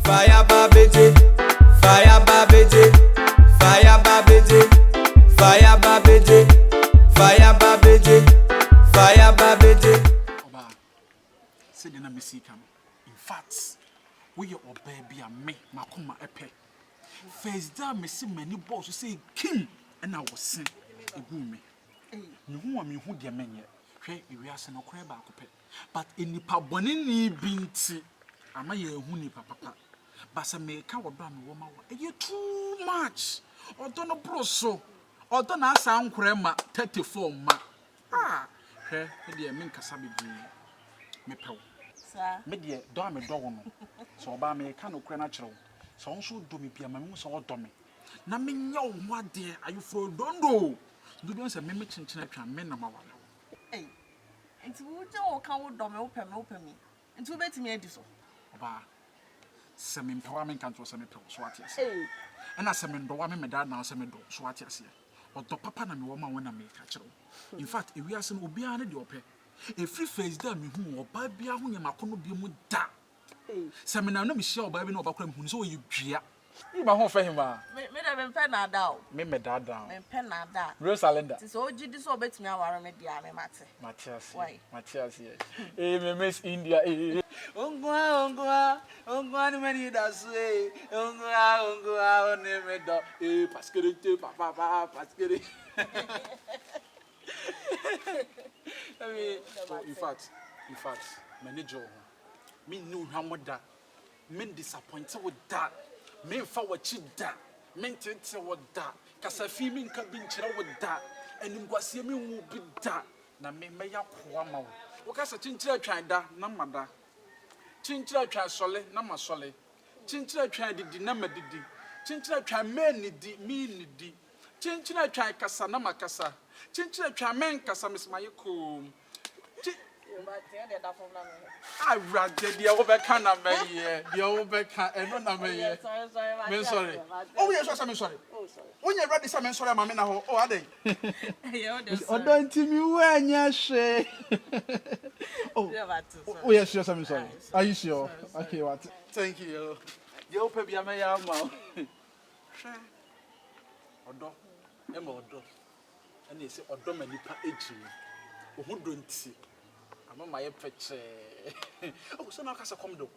fire babeje, fire babeje, fire babeje, fire babeje, fire babeje, fire babeje. Oba, say the name Sikam. In fact, we your baby and me, makoma epe. First time me see many boys who say king, and I was sing a woman. You who dear men yet. Hey, you are no crab akupe. But in the pabonini binti, am I a huni papa? But some may cover bram woman. You too much. Or don't broso. Or don't ask some crema 34 ma. Ah, hey, dear men casabi me pew. Sir, Me dear, do me dog. So by me canoe natural. So also do me be my moose or dummy. Na me know what dear are you for don't do. Do you say me chinchina can men number one? hey, it's would you come open me. And to bet me a disso. Oba, some empowerment can't was a metal, so what yes. Hey, And as a man, do I mean, my dad now, some do, so what yes. Or do papa and me woman when I make catch. In fact, if we are some obiana the ope, a free face damn who or by beer whom you macono be more da. Some now no Michelle by no background who so you drea. You my home for him, me have pen down. me dad down. Me pen that. Real Salenda. So did this or bet me our media, me matter. Matthias, Why? Matthias, yes. Eh, Miss India, eh. Ongwa, no many that say. Ongwa, on the meadow. Eh, Pasquerite, papa, Pasquerite. I mean, in fact, manager, me knew how much that. Men disappointed with that. Men forward cheat that. Men tell what that. Cause a female can be with that. And in what see me will be that. Na me may ya kwama. Because a chinchilla try that, namada. Chinchilla try sole, nama sole. Chinchilla try the nama didi. Chinchilla try men nidi, me nidi. Chinchilla try kasa nama kasa. Chinchilla try men kasa miss my coom. I read the overcan of me, the overcan, and not me. Sorry. Oh, yes, I'm sorry. When you read this, I'm sorry, I'm in a hole. Oh, are they? Oh, don't you when you say? Oh, yes, yes, I'm sorry. Are you sure? Okay, what? Thank you. You open your mouth. Odo, Emma Odo. And they say, Odo, and you pay it. Who don't see? I'm on my picture. Oh, so now I come do.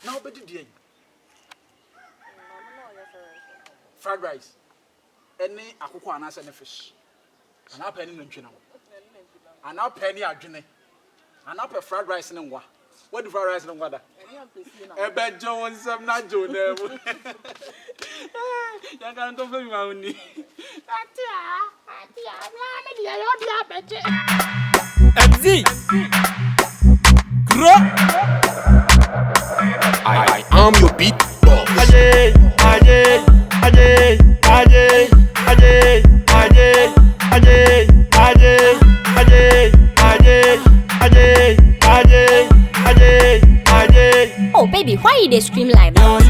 Now, but did fried rice. Any akukwa and any fish. And now penny no chino. And now penny a dinner. And now fried rice in what? What do fried rice in water? A bed Jones, some not Joe. You can't do very well. MZ Grow. I am your beat boss. Oh baby, why you dey scream like that?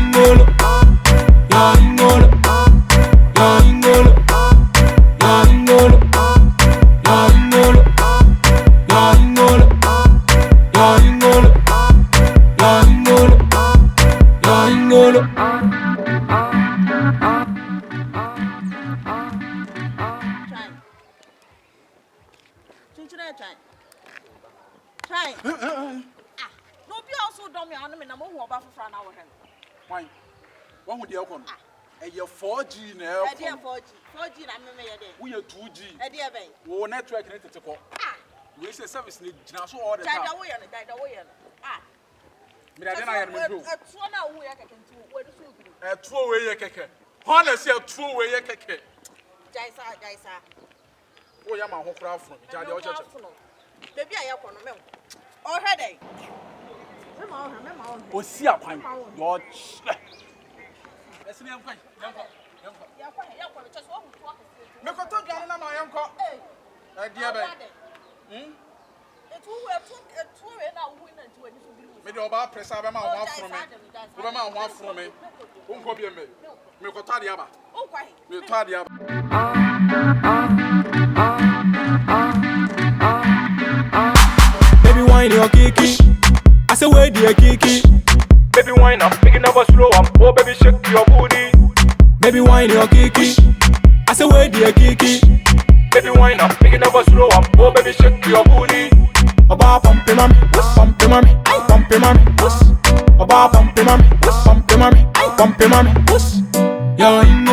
Try. No be also dumb me and me na mo hu oba fofra na wo he. Why? What would you come? A your 4G now. E dey 4G na me ye dey. We are 2G. E dey ben. We network connected to call. We say service need now so all the time. Dada wo ye no. Me da na hear me go. Etuo na wo ye keke ntu wo dey so guru. Etuo we ye keke. Honestly etuo we ye keke. Jaisa. Wo ya ma ho kra from. Jade o cheche. Baby aye kono me. O he dey. Me ma o. O si akwan. Yo. Esini yankwa. Yakwa just wo hu to akese. Me ko to dwan na ma yankwa. Eh dia be. Etu we na wo na nti wani so bi. Me de oba pressa be ma ho afro me. Wo be ma ho afro me. Wo nko bi me. Me ko tade aba. O kwa he. Me tade aba. Baby wine your kiki. I say where the kiki. Baby wine up, make it never slow up. Oh baby shake your booty. Baby wine your kiki. I say where the kiki. Baby wine up, make it never slow up. Oh baby shake your booty. Oba pump mommy, pump mommy. Oba pump mommy, pump mommy. Yo.